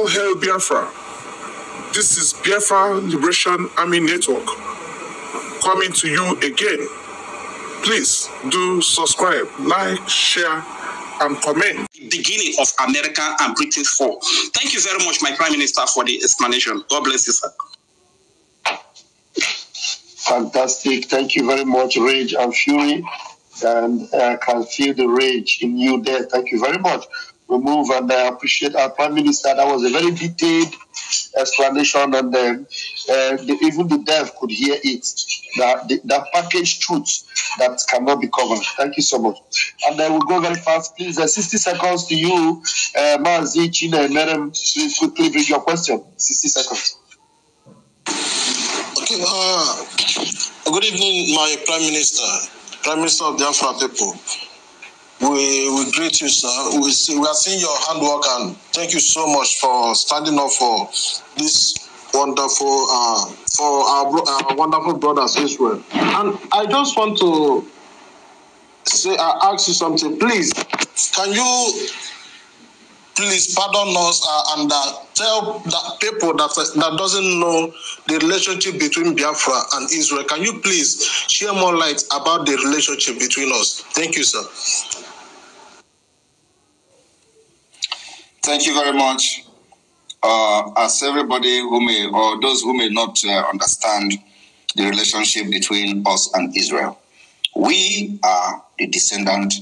All hail Biafra. This is Biafra Liberation Army Network coming to you again. Please do subscribe, like, share, and comment. The beginning of America and Britain's fall. Thank you very much, my Prime Minister, for the explanation. God bless you, sir. Fantastic. Thank you very much, Rage and Fury. And I can feel the rage in you there. Thank you very much. We move, and I appreciate our Prime Minister. That was a very detailed explanation, and even the deaf could hear it. The packaged truth that cannot be covered. Thank you so much. And then we'll go very fast. Please, 60 seconds to you. Mazi, Chine, and Merem, please quickly bring your question. 60 seconds. Okay. Good evening, my Prime Minister of the Biafra people. We greet you, sir. We are seeing your handwork, and thank you so much for standing up for this wonderful, for our wonderful brothers Israel. And I just want to ask you something, please. Can you please pardon us and tell the people that doesn't know the relationship between Biafra and Israel? Can you please share more light about the relationship between us? Thank you, sir. Thank you very much. As everybody who may, or those who may not understand the relationship between us and Israel, we are the descendant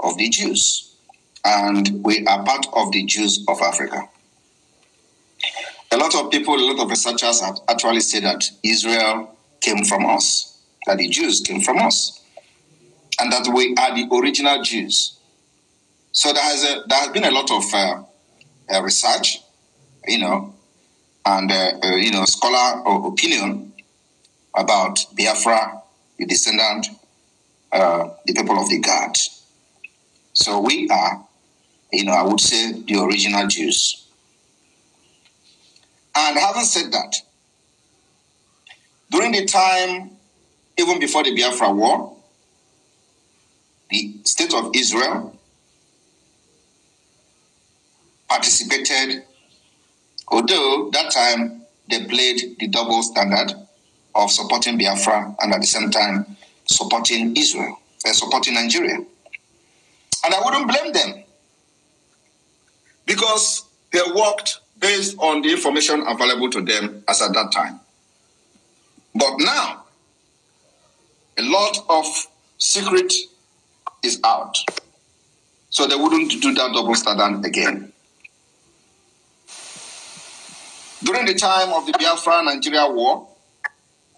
of the Jews, and we are part of the Jews of Africa. A lot of people, a lot of researchers have actually said that Israel came from us, that the Jews came from us, and that we are the original Jews. So there has been a lot of research, and scholar opinion about Biafra, the descendant, the people of the gods. So we are, I would say, the original Jews. And having said that, during the time, even before the Biafra War, the state of Israel participated, although that time they played the double standard of supporting Biafra and at the same time supporting Israel, supporting Nigeria. And I wouldn't blame them, because they worked based on the information available to them as at that time. But now, a lot of secret is out. So they wouldn't do that double standard again. During the time of the Biafra-Nigeria war,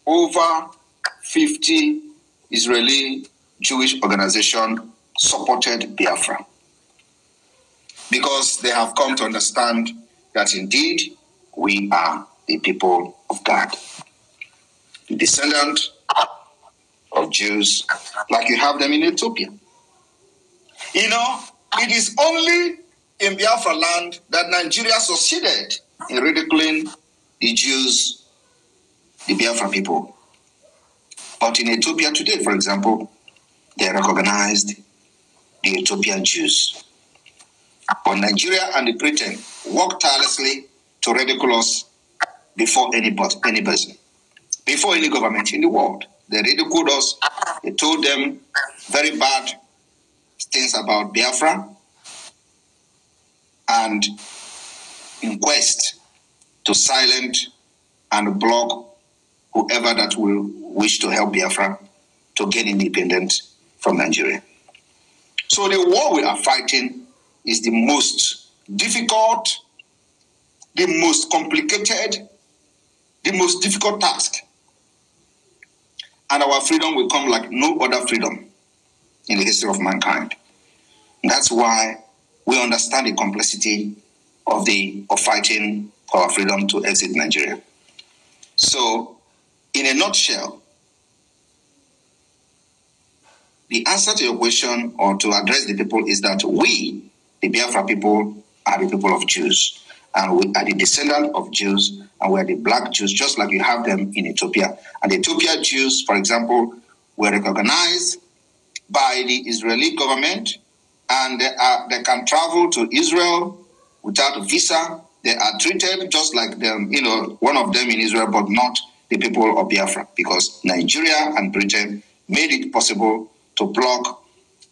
over 50 Israeli Jewish organizations supported Biafra, because they have come to understand that indeed we are the people of God, the descendant of Jews, like you have them in Ethiopia. It is only in Biafra land that Nigeria succeeded in ridiculing the Jews, the Biafra people. But in Ethiopia today, for example, they recognized the Ethiopian Jews. But Nigeria and the Britain worked tirelessly to ridicule us before any person, before any government in the world. They ridiculed us. They told them very bad things about Biafra, and in quest to silence and block whoever that will wish to help Biafra to gain independence from Nigeria. So the war we are fighting is the most difficult, the most complicated, the most difficult task. And our freedom will come like no other freedom in the history of mankind. That's why we understand the complexity of fighting for our freedom to exit Nigeria. So, in a nutshell, the answer to your question, or to address the people, is that we, the Biafra people, are the people of Jews. And we are the descendant of Jews, and we are the black Jews, just like you have them in Ethiopia. And the Ethiopian Jews, for example, were recognized by the Israeli government, and they can travel to Israel without a visa They are treated just like them, one of them in Israel, but not the people of Biafra, because Nigeria and Britain made it possible to block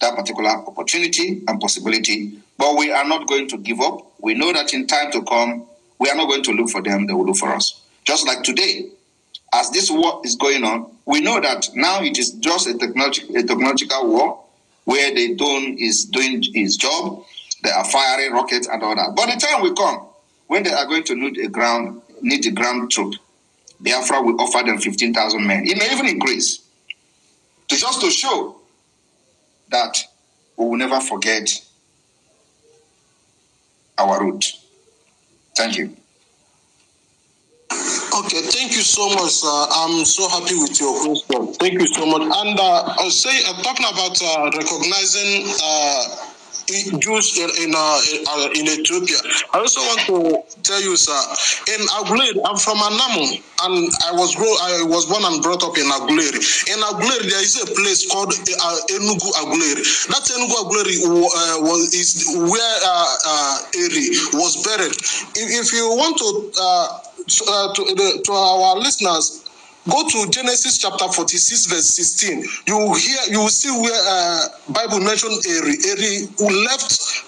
that particular opportunity and possibility. But we are not going to give up. We know that in time to come, we are not going to look for them, they will look for us. Just like today, as this war is going on, we know that now it is just a technological war where the drone is doing its job. They are firing rockets and all that. But the time will come when they are going to need the ground troop. Biafra will offer them 15,000 men. It may even increase. Just to show that we will never forget our root. Thank you. Okay, thank you so much, sir. I'm so happy with your question. Thank you so much. And I'll say, talking about recognizing Jews in Ethiopia, I also want to tell you, sir, in Aguleri, I'm from Anamu, and I was born and brought up in Aguleri. In Aguleri, there is a place called Enugu Aguleri. That Enugu Aguleri is where Eri was buried. If you want to our listeners, go to Genesis chapter 46, verse 16. You will see where Bible mentioned Eri who left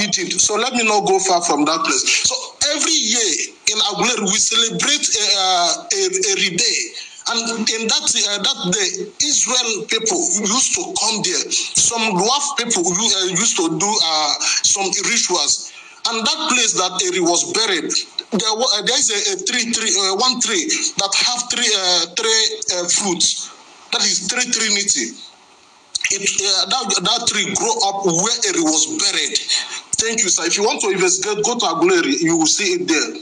Egypt. So let me not go far from that place. So every year in Aguleri we celebrate Eri Day. And in that day, Israel people used to come there. Some Luaf people used to do some rituals. And that place that Eri was buried, there is one tree that have three fruits. That is Trinity. That tree grew up where Eri was buried. Thank you, sir. If you want to investigate, go to Aguleri. You will see it there.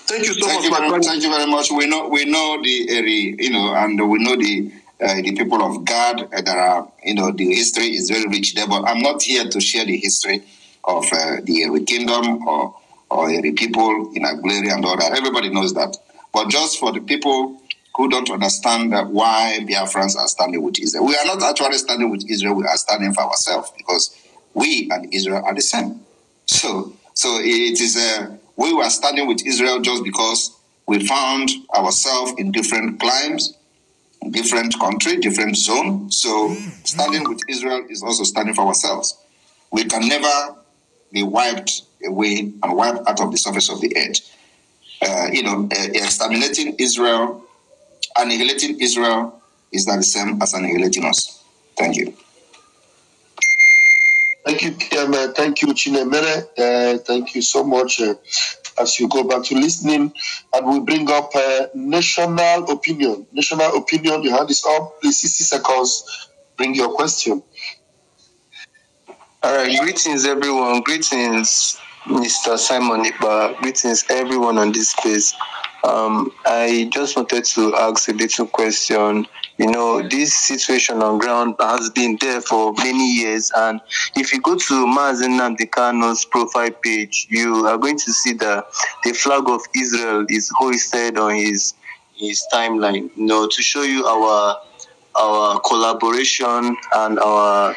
Thank you so much, my friend. Thank you very much. We know the Eri, and we know the people of God that are, the history is very rich there. But I'm not here to share the history of the Eri kingdom or Eri people in Aguleri and all that. Everybody knows that. But just for the people who don't understand why Biafrans are standing with Israel, we are not actually standing with Israel. We are standing for ourselves, because we and Israel are the same. So it is we were standing with Israel just because we found ourselves in different climes, different country, different zone. So standing with Israel is also standing for ourselves. We can never be wiped away and wiped out of the surface of the earth. Exterminating Israel, annihilating Israel is not the same as annihilating us. Thank you. Thank you, thank you, Chinemere. Thank you so much. As you go back to listening, and we bring up national opinion. National opinion, your hand is up. Please, 60 seconds. Bring your question. All right, greetings, everyone. Greetings, Mr. Simon Iba. Greetings, everyone on this space. I just wanted to ask a little question. This situation on ground has been there for many years, and if you go to Mazen Nnamdi Kanu's profile page, you are going to see that the flag of Israel is hoisted on his timeline, to show you our collaboration and our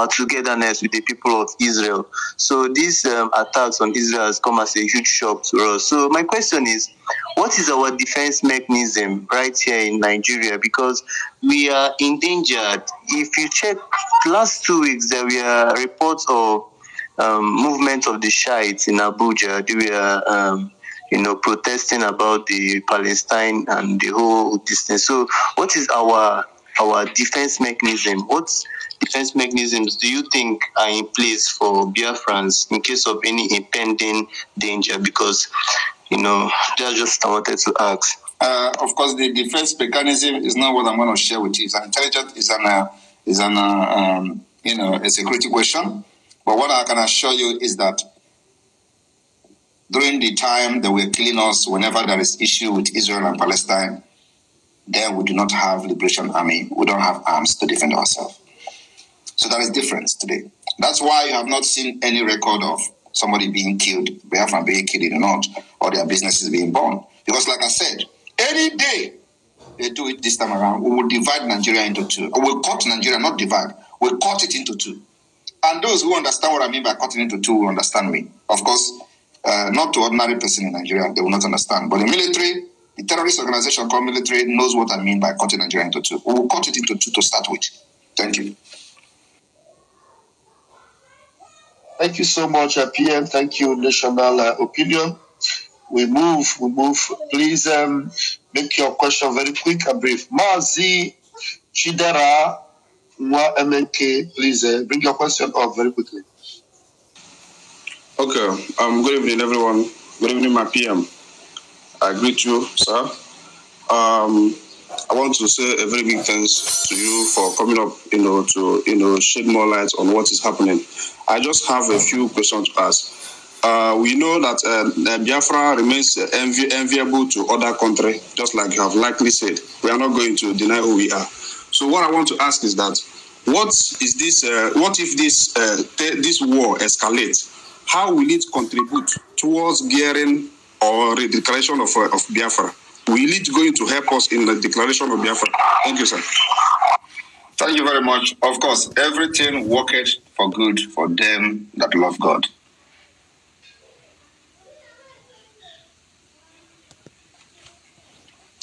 togetherness with the people of Israel. So these attacks on Israel has come as a huge shock to us. So my question is, what is our defense mechanism right here in Nigeria? Because we are endangered. If you check last 2 weeks, there were reports of movement of the Shiites in Abuja. They were protesting about the Palestine and the whole distance. So what is our defense mechanism? What defense mechanisms do you think are in place for Biafrans in case of any impending danger? Because, that's just I wanted to ask. Of course, the defense mechanism is not what I'm going to share with you. It's an intelligent, a security question. But what I can assure you is that during the time that we're killing us, whenever there is issue with Israel and Palestine, then we do not have Liberation Army. We don't have arms to defend ourselves. So there is difference today. That's why you have not seen any record of somebody being killed, Biafran being killed in the north, or their businesses being burned. Because like I said, any day they do it this time around, we will divide Nigeria into two. Or we'll cut Nigeria, not divide. We'll cut it into two. And those who understand what I mean by cutting into two will understand me. Of course, Not to ordinary person in Nigeria, they will not understand. But the military, the terrorist organization called military, knows what I mean by cutting Nigeria into two. We will cut it into two to start with. Thank you. Thank you so much, PM. Thank you, National Opinion. We move. Please make your question very quick and brief. Mazi Chidera MNK, please bring your question up very quickly. Okay. Good evening, everyone. Good evening, my PM. I greet you, sir. I want to say a very big thanks to you for coming up, to shed more light on what is happening. I just have a few questions to ask. We know that Biafra remains enviable to other countries, just like you have likely said. We are not going to deny who we are. So what I want to ask is that, what if this war escalates? How will it contribute towards gearing or the declaration of Biafra? Will it going to help us in the declaration of Biafra? Thank you, sir. Thank you very much. Of course, everything worketh for good for them that love God.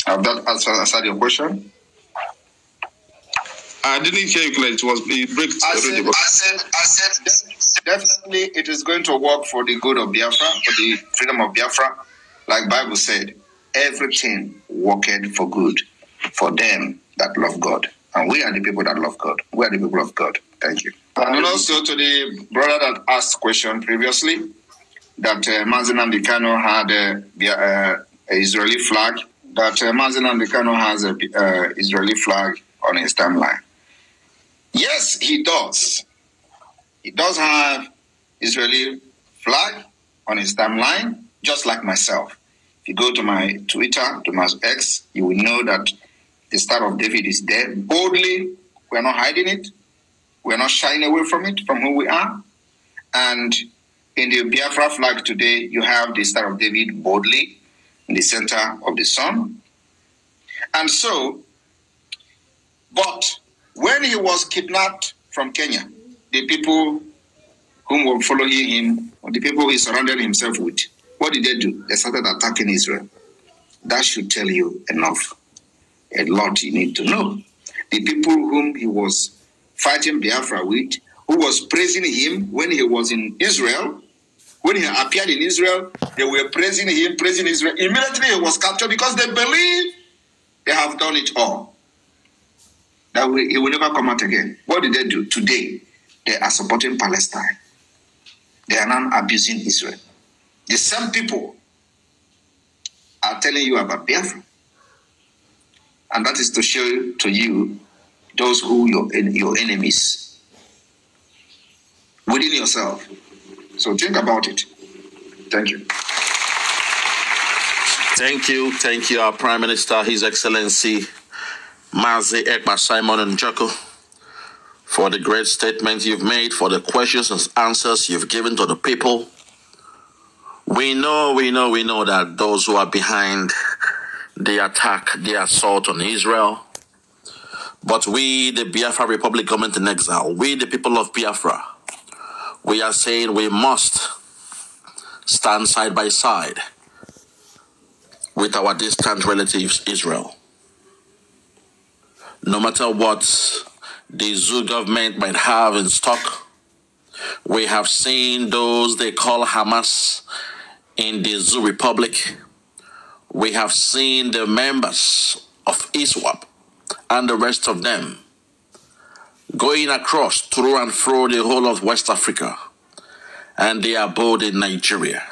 Have that answered your question? I didn't hear you clearly. I said, definitely it is going to work for the good of Biafra, for the freedom of Biafra. Like Bible said, everything worketh for good for them that love God. And we are the people that love God. We are the people of God. Thank you. And also to the brother that asked question previously, that Mazen Amdekano had an Israeli flag, that Mazen Amdekano has an Israeli flag on his timeline. Yes, he does. He does have Israeli flag on his timeline, just like myself. If you go to my Twitter, to my X, you will know that the Star of David is there boldly. We're not hiding it. We're not shying away from it, from who we are. And in the Biafra flag today, you have the Star of David boldly in the center of the sun. And so, but when he was kidnapped from Kenya, the people whom were following him, or the people he surrounded himself with, what did they do? They started attacking Israel. That should tell you enough. A lot you need to know. The people whom he was fighting Biafra with, who was praising him when he was in Israel, when he appeared in Israel, they were praising him, praising Israel. Immediately he was captured because they believe they have done it all. That he will never come out again. What did they do? Today, they are supporting Palestine. They are not abusing Israel. The same people are telling you about Biafra. And that is to show to you those who your enemies within yourself. So think about it. Thank you. Thank you, our Prime Minister, His Excellency Mazi Ekpa Simon Njoko, for the great statement you've made, for the questions and answers you've given to the people. We know that those who are behind the attack, the assault on Israel, but we, the Biafra Republic government in exile, we, the people of Biafra, we are saying we must stand side by side with our distant relatives, Israel. No matter what the zoo government might have in stock, we have seen those they call Hamas in the zoo republic. We have seen the members of ISWAP and the rest of them going across through and through the whole of West Africa and they abode in Nigeria.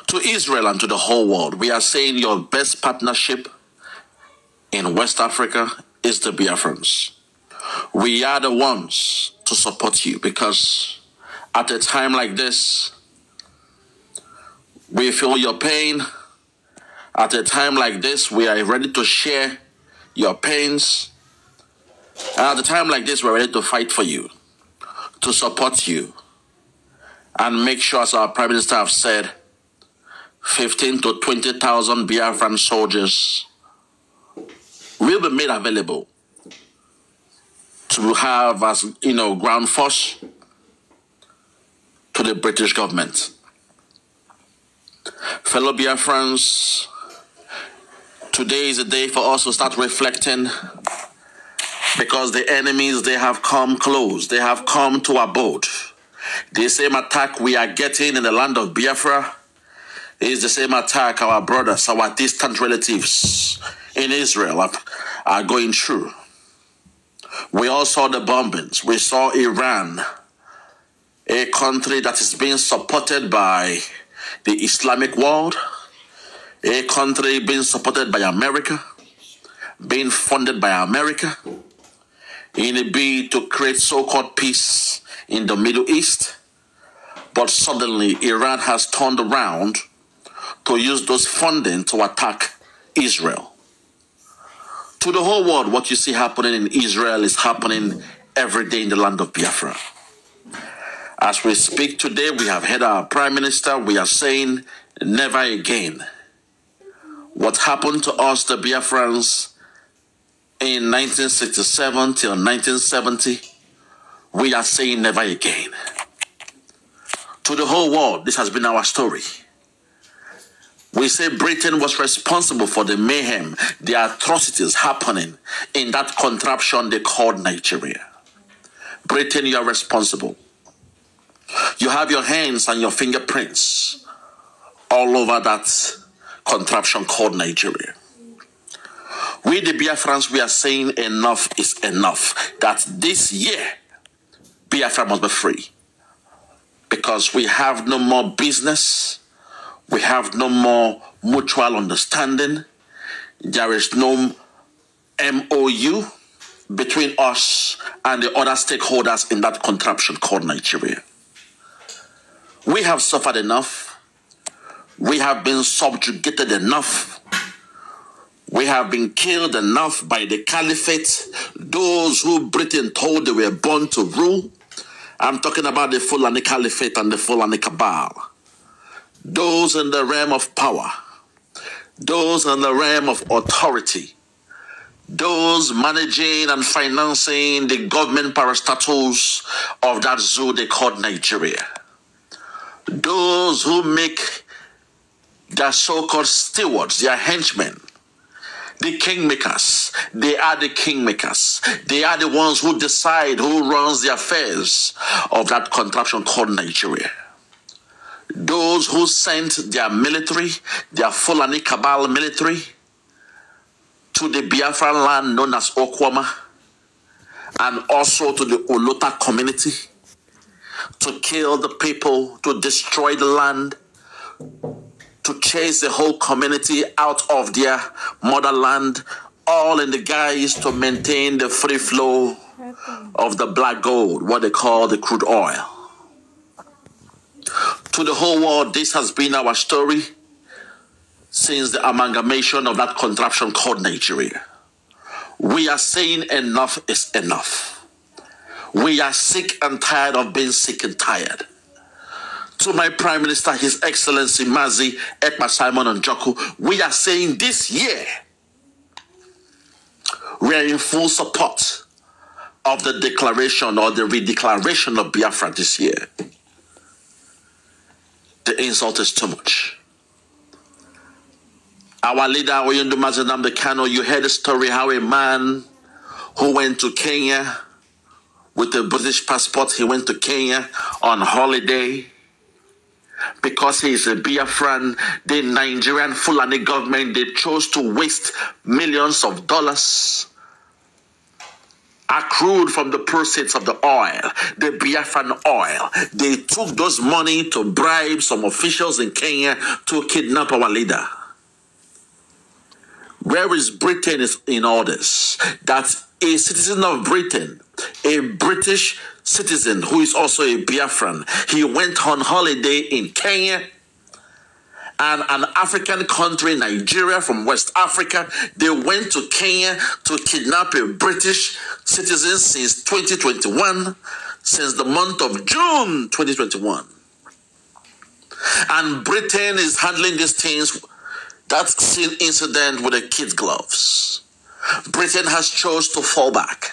To Israel and to the whole world, we are saying your best partnership in West Africa is the Biafrans. We are the ones to support you because at a time like this, we feel your pain. At a time like this, we are ready to share your pains. And at a time like this, we're ready to fight for you, to support you, and make sure, as our Prime Minister have said, 15 to 20,000 Biafran soldiers will be made available to have as, ground force to the British government. Fellow Biafrans, today is a day for us to start reflecting, because the enemies, they have come close. They have come to our boat. The same attack we are getting in the land of Biafra is the same attack our brothers, our distant relatives in Israel are going through. We all saw the bombings. We saw Iran, a country that is being supported by the Islamic world, a country being supported by America, being funded by America, in a bid to create so-called peace in the Middle East. But suddenly, Iran has turned around to use those funding to attack Israel. To the whole world, what you see happening in Israel is happening every day in the land of Biafra. As we speak today, we have heard our Prime Minister. We are saying, never again. What happened to us, the Biafrans, in 1967 till 1970, we are saying never again. To the whole world, this has been our story. We say Britain was responsible for the mayhem, the atrocities happening in that contraption they called Nigeria. Britain, you are responsible. You have your hands and your fingerprints all over that contraption called Nigeria. We, the Biafrans, we are saying enough is enough. That this year, Biafra must be free. Because we have no more business. We have no more mutual understanding. There is no MOU between us and the other stakeholders in that contraption called Nigeria. We have suffered enough. We have been subjugated enough. We have been killed enough by the caliphate, those who Britain told they were born to rule. I'm talking about the Fulani Caliphate and the Fulani Cabal. Those in the realm of power, those in the realm of authority, those managing and financing the government parastatals of that zoo they called Nigeria. Those who make their so-called stewards, their henchmen, the kingmakers. They are the kingmakers. They are the ones who decide who runs the affairs of that contraption called Nigeria. Those who sent their military, their Fulani Cabal military, to the Biafran land known as Okwama, and also to the Olota community, to kill the people, to destroy the land, to chase the whole community out of their motherland, all in the guise to maintain the free flow of the black gold, what they call the crude oil. To the whole world, this has been our story since the amalgamation of that contraption called Nigeria. We are saying enough is enough. We are sick and tired of being sick and tired. To my Prime Minister, His Excellency Mazi Ekpa Simon Njoku, we are saying this year, we are in full support of the declaration or the redeclaration of Biafra this year. The insult is too much. Our leader, Oyundu Mazenamde Kano, you heard the story how a man who went to Kenya with a British passport, he went to Kenya on holiday. Because he is a Biafran, the Nigerian Fulani government, they chose to waste millions of dollars accrued from the proceeds of the oil, the Biafran oil. They took those money to bribe some officials in Kenya to kidnap our leader. Where is Britain in all this? That a citizen of Britain, a British citizen who is also a Biafran, he went on holiday in Kenya, and an African country, Nigeria, from West Africa, they went to Kenya to kidnap a British citizen since 2021, since the month of June 2021. And Britain is handling these things, that incident with the kid gloves. Britain has chosen to fall back.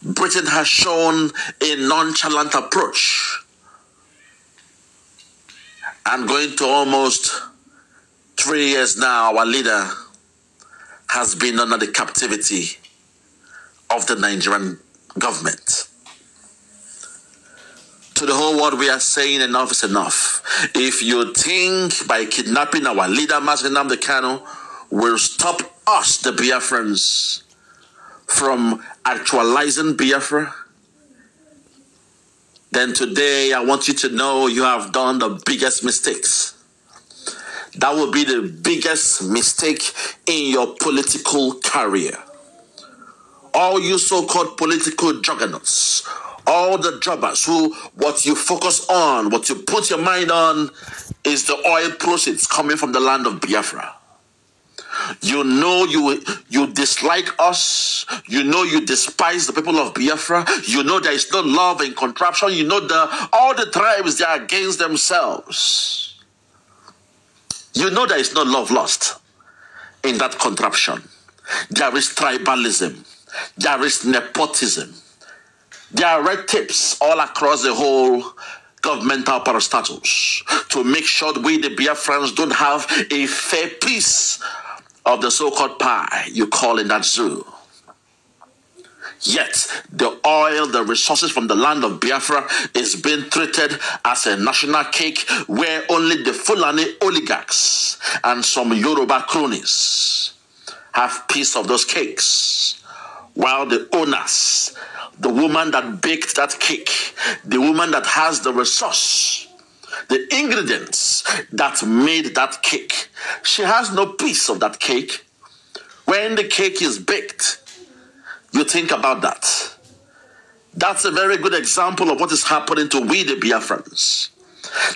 Britain has shown a nonchalant approach. and going to almost 3 years now, our leader has been under the captivity of the Nigerian government. To the whole world, we are saying enough is enough. If you think by kidnapping our leader, Mazi Nnamdi Kanu, will stop us, the Biafrans, from actualizing Biafra, then today I want you to know you have done the biggest mistakes. That will be the biggest mistake in your political career. All you so-called political juggernauts, all the jobbers who what you focus on, what you put your mind on is the oil proceeds coming from the land of Biafra. You know you dislike us. You know you despise the people of Biafra. You know there is no love in contraption. You know all the tribes, they are against themselves. You know there is no love lost in that contraption. There is tribalism. There is nepotism. There are red tapes all across the whole governmental parastatus to make sure we, the Biafrans, don't have a fair piece of the so-called pie you call in that zoo. Yet, the oil, the resources from the land of Biafra is being treated as a national cake where only the Fulani oligarchs and some Yoruba cronies have piece of those cakes, while the owners, the woman that baked that cake, the woman that has the resource, the ingredients that made that cake, she has no piece of that cake. When the cake is baked, you think about that. That's a very good example of what is happening to we, the Biafrans.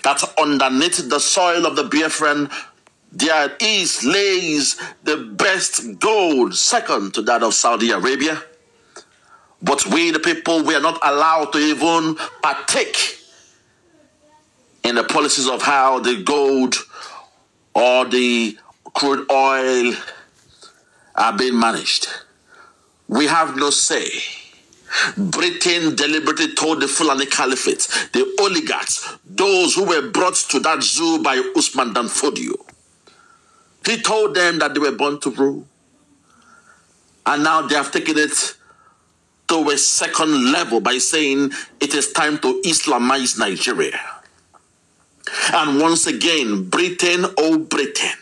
That underneath the soil of the Biafran, there lays the best gold, second to that of Saudi Arabia. But we, the people, we are not allowed to even partake in the policies of how the gold or the crude oil are being managed. We have no say. Britain deliberately told the Fulani Caliphate, the oligarchs, those who were brought to that zoo by Usman Dan Fodio, he told them that they were born to rule. And now they have taken it to a second level by saying it is time to Islamize Nigeria. And once again, Britain, oh Britain,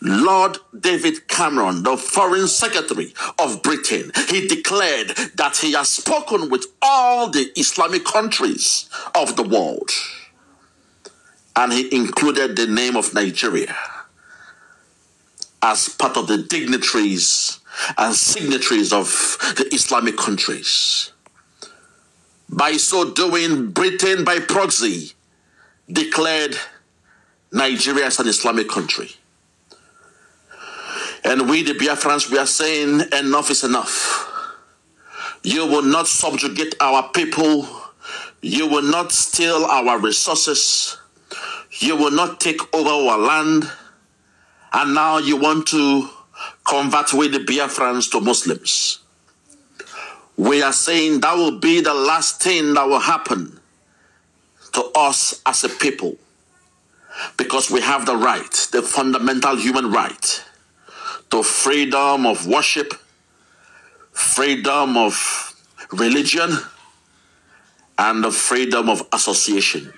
Lord David Cameron, the Foreign Secretary of Britain, he declared that he has spoken with all the Islamic countries of the world. And he included the name of Nigeria as part of the dignitaries and signatories of the Islamic countries. By so doing, Britain, by proxy, declared Nigeria as an Islamic country. And we, the Biafrans, we are saying enough is enough. You will not subjugate our people. You will not steal our resources. You will not take over our land. And now you want to convert we, the Biafrans, to Muslims. We are saying that will be the last thing that will happen to us as a people, because we have the right, the fundamental human right, to freedom of worship, freedom of religion, and the freedom of association.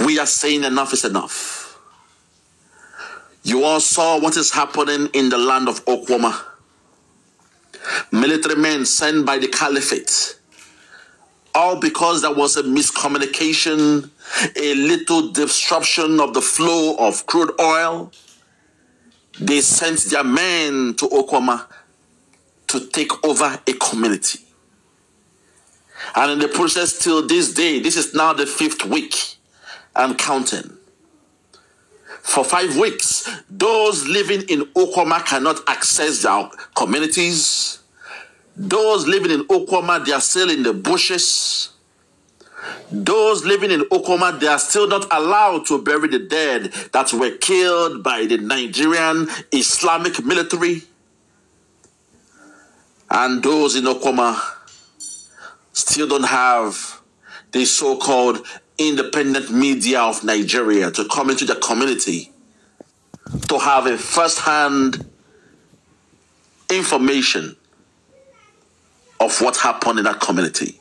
We are saying enough is enough. You all saw what is happening in the land of Okwama. Military men sent by the Caliphate, all because there was a miscommunication, a little disruption of the flow of crude oil. They sent their men to Okwama to take over a community. And in the process till this day, this is now the 5th week and counting. For 5 weeks, those living in Okwama cannot access their communities. Those living in Okwama, they are still in the bushes. Those living in Okwama, they are still not allowed to bury the dead that were killed by the Nigerian Islamic military. And those in Okwama still don't have the so-called independent media of Nigeria to come into the community to have a first-hand information of what happened in that community.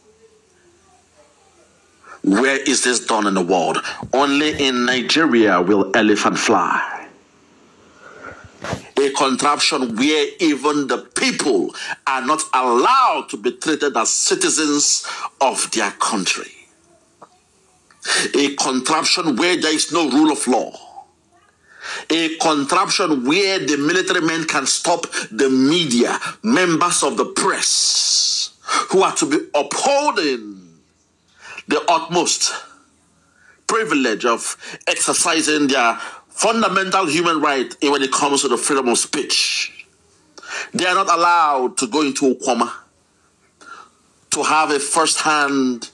Where is this done in the world? Only in Nigeria will elephant fly. A contraption where even the people are not allowed to be treated as citizens of their country. A contraption where there is no rule of law. A contraption where the military men can stop the media, members of the press, who are to be upholding the utmost privilege of exercising their fundamental human right when it comes to the freedom of speech. They are not allowed to go into Okwama to have a first-hand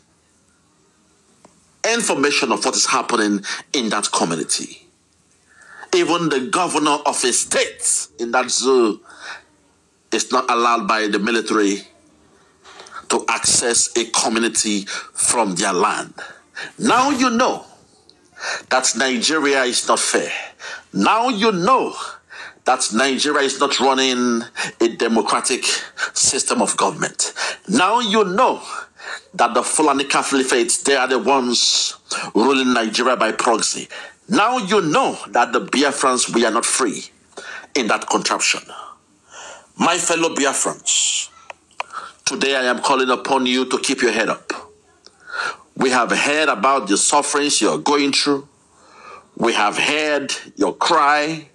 information of what is happening in that community. Even the governor of a state in that zoo is not allowed by the military to access a community from their land. Now you know that Nigeria is not fair. Now you know that Nigeria is not running a democratic system of government. Now you know that the Fulani Caliphate, they are the ones ruling Nigeria by proxy. Now you know that the Biafrans, we are not free in that contraption. My fellow Biafrans, today I am calling upon you to keep your head up. We have heard about the sufferings you are going through. We have heard your cry.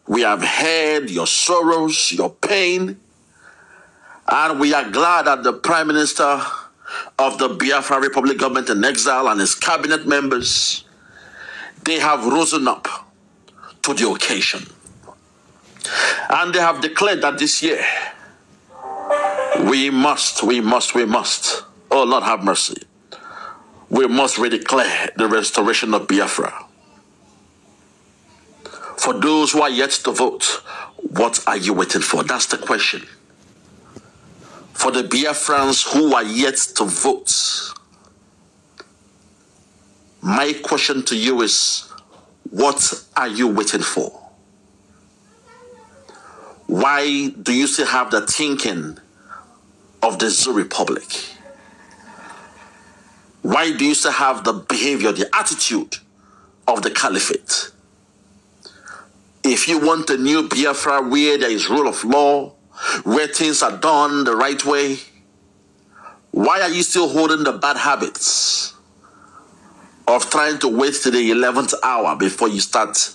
We have heard your sorrows, your pain. And we are glad that the Prime Minister of the Biafra Republic government in exile and his cabinet members, they have risen up to the occasion. And they have declared that this year, we must, oh Lord have mercy, we must redeclare the restoration of Biafra. For those who are yet to vote, what are you waiting for? That's the question. For the Biafrans who are yet to vote, my question to you is, what are you waiting for? Why do you still have the thinking of the Zoo Republic? Why do you still have the behavior, the attitude of the Caliphate? If you want a new Biafra where there is rule of law, where things are done the right way, why are you still holding the bad habits of trying to wait till the 11th hour before you start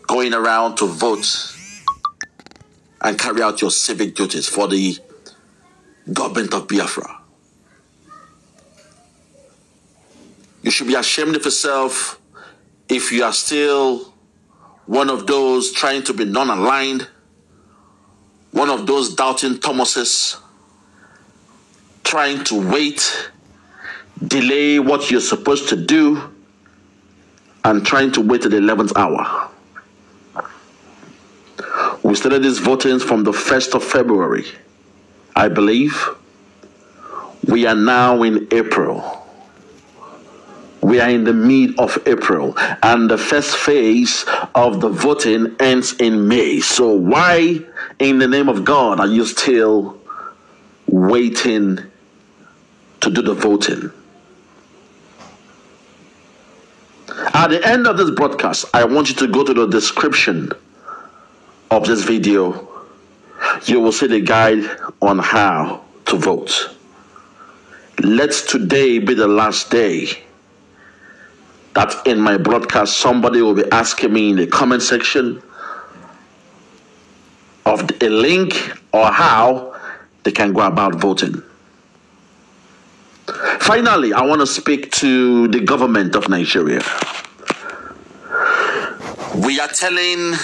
going around to vote and carry out your civic duties for the government of Biafra? You should be ashamed of yourself if you are still one of those trying to be non-aligned, one of those doubting Thomases, trying to wait, delay what you're supposed to do, and trying to wait till the 11th hour. We started these votings from the 1st of February, I believe. We are now in April. We are in the mid of April, and the first phase of the voting ends in May. So why, in the name of God, are you still waiting to do the voting? At the end of this broadcast, I want you to go to the description of this video. You will see the guide on how to vote. Let today be the last day that in my broadcast somebody will be asking me in the comment section of a link or how they can go about voting. Finally, I want to speak to the government of Nigeria. We are telling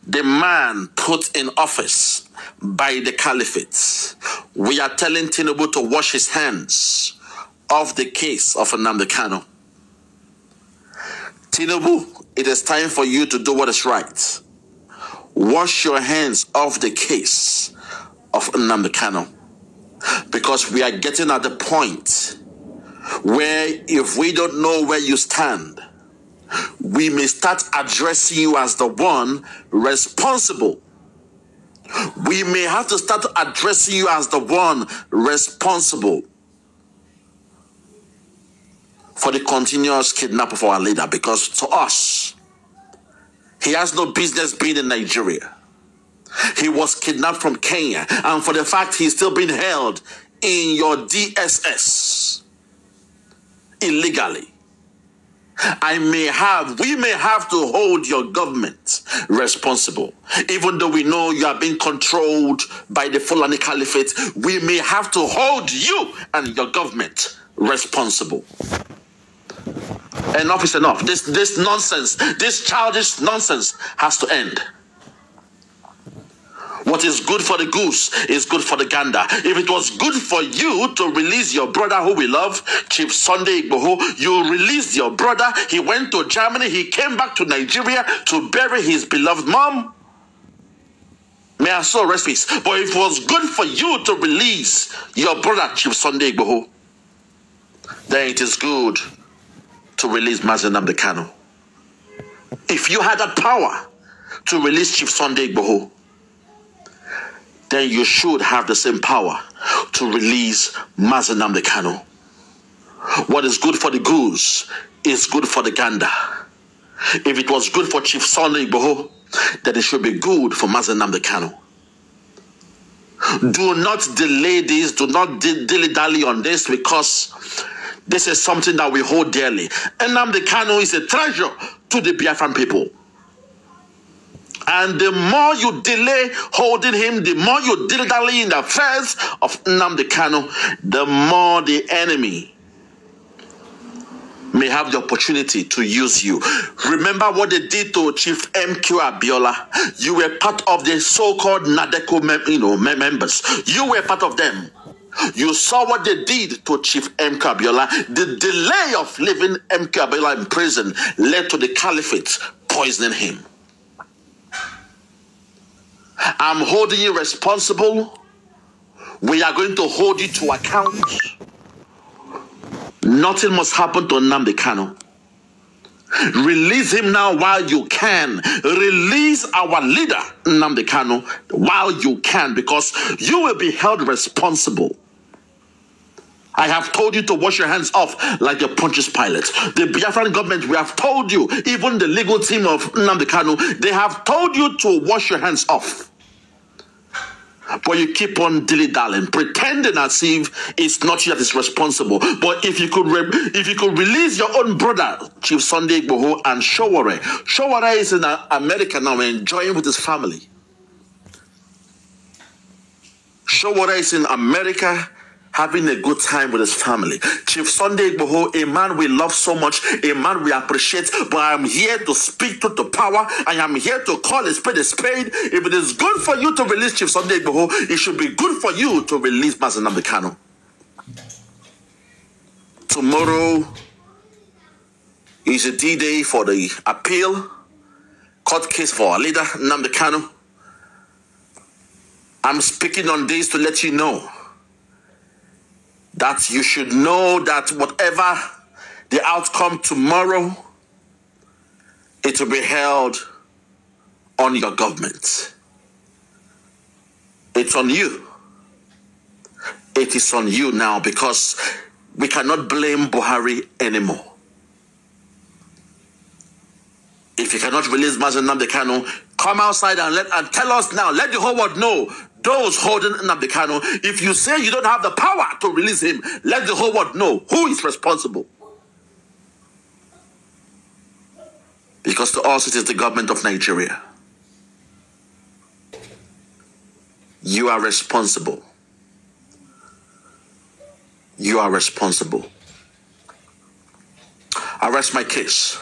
the man put in office by the Caliphate, we are telling Tinubu to wash his hands of the case of Nnamdi Kanu. Tinubu, it is time for you to do what is right. Wash your hands off the case of Nnamdi Kanu, because we are getting at the point where if we don't know where you stand, we may start addressing you as the one responsible. We may have to start addressing you as the one responsible for the continuous kidnapping of our leader, because to us, he has no business being in Nigeria. He was kidnapped from Kenya, and for the fact he's still being held in your DSS illegally, we may have to hold your government responsible. Even though we know you are being controlled by the Fulani Caliphate, we may have to hold you and your government responsible. Enough is enough. This nonsense, this childish nonsense has to end. What is good for the goose is good for the gander. If it was good for you to release your brother who we love, Chief Sunday Igboho, you released your brother. He went to Germany. He came back to Nigeria to bury his beloved mom. May I so rest peace. But if it was good for you to release your brother, Chief Sunday Igboho, then it is good to release Mazi Nnamdi Kanu. If you had that power to release Chief Sunday Igboho, then you should have the same power to release Mazi Nnamdi Kanu. What is good for the goose is good for the gander. If it was good for Chief Sunday Igboho, then it should be good for Mazi Nnamdi Kanu. Do not delay this. Do not dilly-dally on this, because this is something that we hold dearly. Nnamdi Kanu is a treasure to the Biafran people. And the more you delay holding him, the more you dilly-dally in the affairs of Nnamdi Kanu, the more the enemy may have the opportunity to use you. Remember what they did to Chief MQ Abiola. You were part of the so-called Nadeko members. You were part of them. You saw what they did to Chief MQ Abiola. The delay of leaving MQ Abiola in prison led to the caliphate poisoning him. I'm holding you responsible. We are going to hold you to account. Nothing must happen to Nnamdi Kanu. Release him now while you can. Release our leader, Nnamdi Kanu, while you can, because you will be held responsible. I have told you to wash your hands off like the Pontius Pilate. The Biafran government, we have told you, even the legal team of Nnamdi Kanu, they have told you to wash your hands off. But you keep on dilly-dallying, pretending as if it's not you that is responsible. But if you could release your own brother, Chief Sunday Igboho, and Showore. Showore is in America now, enjoying with his family. Showore is in America, having a good time with his family. Chief Sunday Igboho, a man we love so much, a man we appreciate, but I am here to speak to the power. I am here to call a spade a spade. If it is good for you to release Chief Sunday Igboho, it should be good for you to release Mazi Nnamdi Kanu. Tomorrow is a D-Day for the appeal, court case for our leader, Nnamdi Kanu. I'm speaking on this to let you know that you should know that whatever the outcome tomorrow, it will be held on your government. It's on you. It is on you now, because we cannot blame Buhari anymore. If you cannot release Mazi Nnamdi Kanu, come outside and tell us now. Let the whole world know. Those holding Nnamdi Kanu, if you say you don't have the power to release him, let the whole world know who is responsible. Because to us, it is the government of Nigeria. You are responsible. You are responsible. I rest my case.